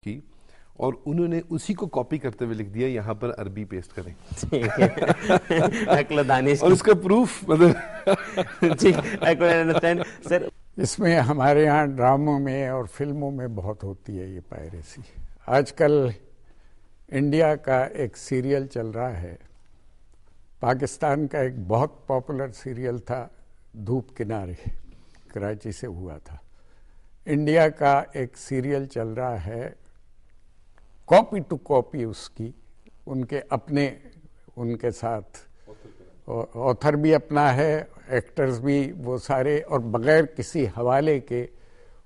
کی اور انہوں نے اسی کو کاپی کرتے ہوئے لکھ دیا یہاں پر عربی پیسٹ کریں اور اس کا پروف سر اس میں ہمارے یہاں ڈراموں میں اور فلموں میں بہت ہوتی ہے یہ پائریسی. آج کل انڈیا کا ایک سیریل چل رہا ہے, پاکستان کا ایک بہت پاپولر سیریل تھا دھوپ کنارے, کراچی سے ہوا تھا. انڈیا کا ایک سیریل چل رہا ہے کاپی ٹو کاپی اس کی, ان کے اپنے ان کے ساتھ آتھر بھی اپنا ہے, ایکٹرز بھی وہ سارے, اور بغیر کسی حوالے کے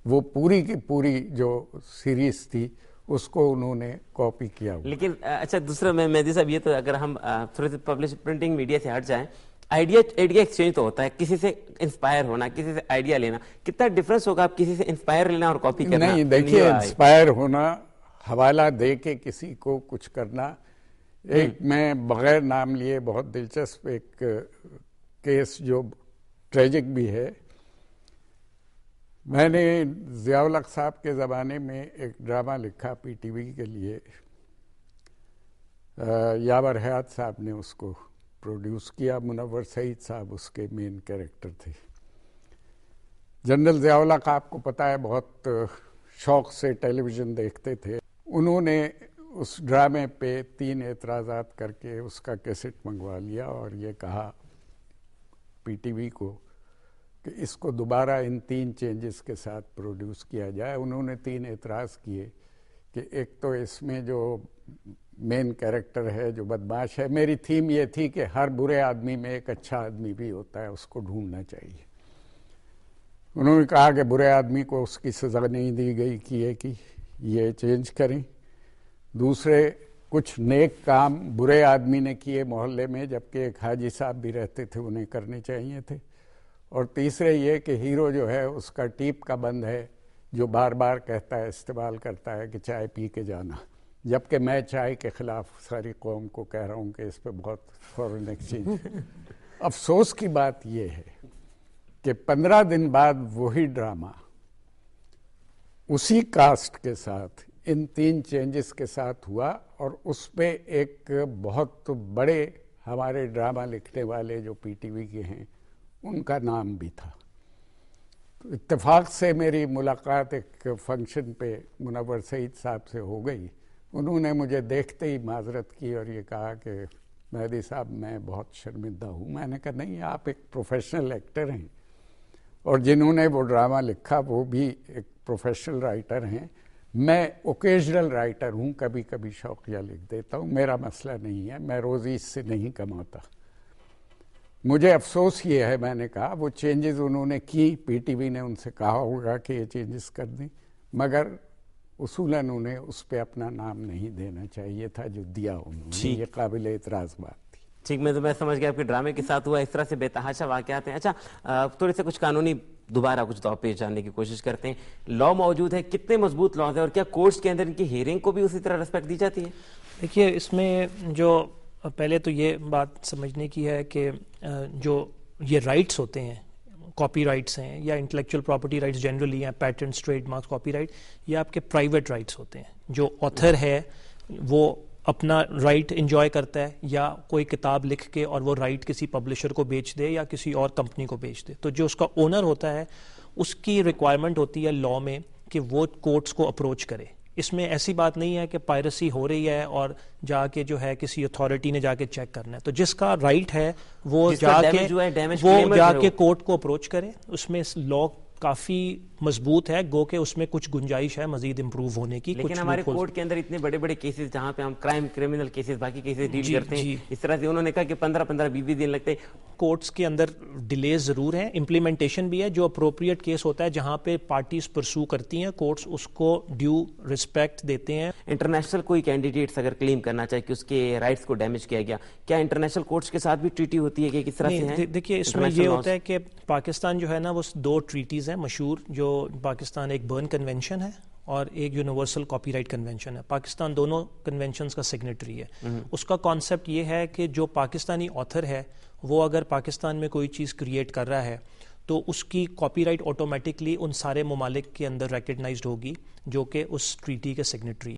وہ پوری کی پوری جو سیریز تھی اس کو انہوں نے کاپی کیا ہوا. لیکن اچھا دوسرا مہدی صاحب یہ تو اگر ہم تھوڑے سے پبلش پرنٹنگ میڈیا سے ہٹ جائیں, آئیڈیا ایکسچینج تو ہوتا ہے, کسی سے انسپائر ہونا, کسی سے آئیڈیا لینا, کتنا ڈفرنس ہوگا آپ کسی سے انسپائر لینا اور کاپی کرنا؟ نہیں دیکھیے, انسپائر ہونا, حوالہ دے کے کسی کو کچھ کرنا. ایک میں بغیر نام لیے بہت دلچسپ ایک کیس جو ٹریجک بھی ہے, میں نے ضیاء الحق صاحب کے زمانے میں ایک ڈرامہ لکھا پی ٹی وی کے لیے, یاور حیات صاحب نے اس کو پروڈیوس کیا, منور سعید صاحب اس کے مین کیریکٹر تھے. جنرل ضیاء الحق آپ کو پتہ ہے بہت شوق سے ٹیلی ویژن دیکھتے تھے. انہوں نے اس ڈرامے پہ 3 اعتراضات کر کے اس کا کیسٹ منگوا لیا اور یہ کہا پی ٹی وی کو کہ اس کو دوبارہ ان 3 چینجز کے ساتھ پروڈیوس کیا جائے. انہوں نے 3 اعتراض کیے کہ ایک تو اس میں جو مین کیریکٹر ہے جو بدماش ہے, میری تھیم یہ تھی کہ ہر برے آدمی میں ایک اچھا آدمی بھی ہوتا ہے, اس کو ڈھونڈنا چاہیے. انہوں نے کہا کہ برے آدمی کو اس کی سزا نہیں دی گئی کہ یہ چینج کریں. دوسرے کچھ نیک کام برے آدمی نے کیے محلے میں, جبکہ ایک حاجی صاحب بھی رہتے تھے, انہیں کرنے چاہیے تھے. اور تیسرے یہ کہ ہیرو جو ہے اس کا ٹیپ کا بند ہے جو بار بار کہتا ہے, استعمال کرتا ہے کہ چائے پی کے جانا, جبکہ میں چائے کے خلاف ساری قوم کو کہہ رہا ہوں کہ اس پہ بہت فورن ایکسچینج. افسوس کی بات یہ ہے کہ 15 دن بعد وہی ڈرامہ اسی کاسٹ کے ساتھ ان 3 چینجز کے ساتھ ہوا, اور اس پہ ایک بہت بڑے ہمارے ڈرامہ لکھنے والے جو پی ٹی وی کے ہیں ان کا نام بھی تھا. اتفاق سے میری ملاقات ایک فنکشن پہ منور سعید صاحب سے ہو گئی. انہوں نے مجھے دیکھتے ہی معذرت کی اور یہ کہا کہ مہدی صاحب میں بہت شرمندہ ہوں. میں نے کہا نہیں, آپ ایک پروفیشنل ایکٹر ہیں, اور جنہوں نے وہ ڈرامہ لکھا وہ بھی ایک پروفیشنل رائٹر ہیں. میں اوکیجنل رائٹر ہوں, کبھی کبھی شوقیہ لکھ دیتا ہوں, میرا مسئلہ نہیں ہے, میں روزی اس سے نہیں کماتا. مجھے افسوس یہ ہے, میں نے کہا وہ چینجز انہوں نے کی, پی ٹی وی نے ان سے کہا ہوگا کہ یہ چینجز کر دیں, مگر اصولاً انہیں اس پہ اپنا نام نہیں دینا چاہیے تھا جو دیا انہوں نے. یہ قابل اعتراض بات تھی. ٹھیک, میں سمجھ گیا آپ کے ڈرامے کے ساتھ ہوا اس طرح سے بے تحاشا واقعات ہیں. اچھا تھوڑے سے کچھ قانونی دوبارہ کچھ دور پیش جاننے کی کوشش کرتے ہیں. لا موجود ہے, کتنے مضبوط لاز ہیں, اور کیا کورٹس کے اندر ان کی ہیئرنگ کو بھی اسی طرح ریسپیکٹ دی جاتی ہے؟ دیکھیے, اس میں جو پہلے تو یہ بات سمجھنے کی ہے کہ جو یہ رائٹس ہوتے ہیں, کاپی رائٹس ہیں یا انٹلیکچوئل پراپرٹی رائٹس جنرلی ہیں, patents, trademarks, copyright, یہ آپ کے پرائیویٹ رائٹس ہوتے ہیں. جو آتھر ہے وہ اپنا رائٹ انجوائے کرتا ہے, یا کوئی کتاب لکھ کے اور وہ رائٹ کسی پبلشر کو بیچ دے یا کسی اور کمپنی کو بیچ دے, تو جو اس کا اونر ہوتا ہے اس کی ریکوائرمنٹ ہوتی ہے لا میں کہ وہ کورٹس کو اپروچ کرے. اس میں ایسی بات نہیں ہے کہ پائرسی ہو رہی ہے اور جا کے جو ہے کسی اتھارٹی نے جا کے چیک کرنا ہے. تو جس کا رائٹ ہے وہ جا کے کورٹ کو اپروچ کرے. اس میں لا کافی مضبوط ہے, گو کہ اس میں کچھ گنجائش ہے مزید امپروو ہونے کی. لیکن ہمارے کورٹ کے اندر اتنے بڑے بڑے کیسز جہاں پہ ہم کرائم, کرمنل کیسز, باقی کیسز ڈیل کرتے ہیں, اس طرح سے انہوں نے کہا کہ 15-20 دن لگتے ہیں. کورٹس کے اندر ڈیلیز ضرور ہیں, امپلیمنٹیشن بھی ہے. جو اپروپریٹ کیس ہوتا ہے جہاں پہ پارٹیز پرسو کرتی ہیں, کورٹس اس کو ڈیو رسپیکٹ دیتے ہیں. انٹرنیشنل کوئی کینڈیڈیٹس اگر کلیم کرنا چاہے کہ اس کے رائٹس کو ڈیمیج کیا گیا, کیا انٹرنیشنل کورٹس کے ساتھ بھی ٹریٹی ہوتی ہے کہ کس طرح سے ہے؟ دیکھیے, اس میں یہ ہوتا ہے کہ پاکستان جو ہے نا وہ 2 ٹریٹیز ہیں مشہور, جو پاکستان ایک برن کنونشن ہے اور ایک یونیورسل کاپی رائٹ کنونشن ہے. پاکستان دونوں کنونشنز کا سگنیٹری ہے. اس کا کانسیپٹ یہ ہے کہ جو پاکستانی آتھر ہے وہ اگر پاکستان میں کوئی چیز کریٹ کر رہا ہے تو اس کی کاپی رائٹ آٹومیٹکلی ان سارے ممالک کے اندر ریکگنائزڈ ہوگی جو کہ اس ٹریٹی کے سگنیٹری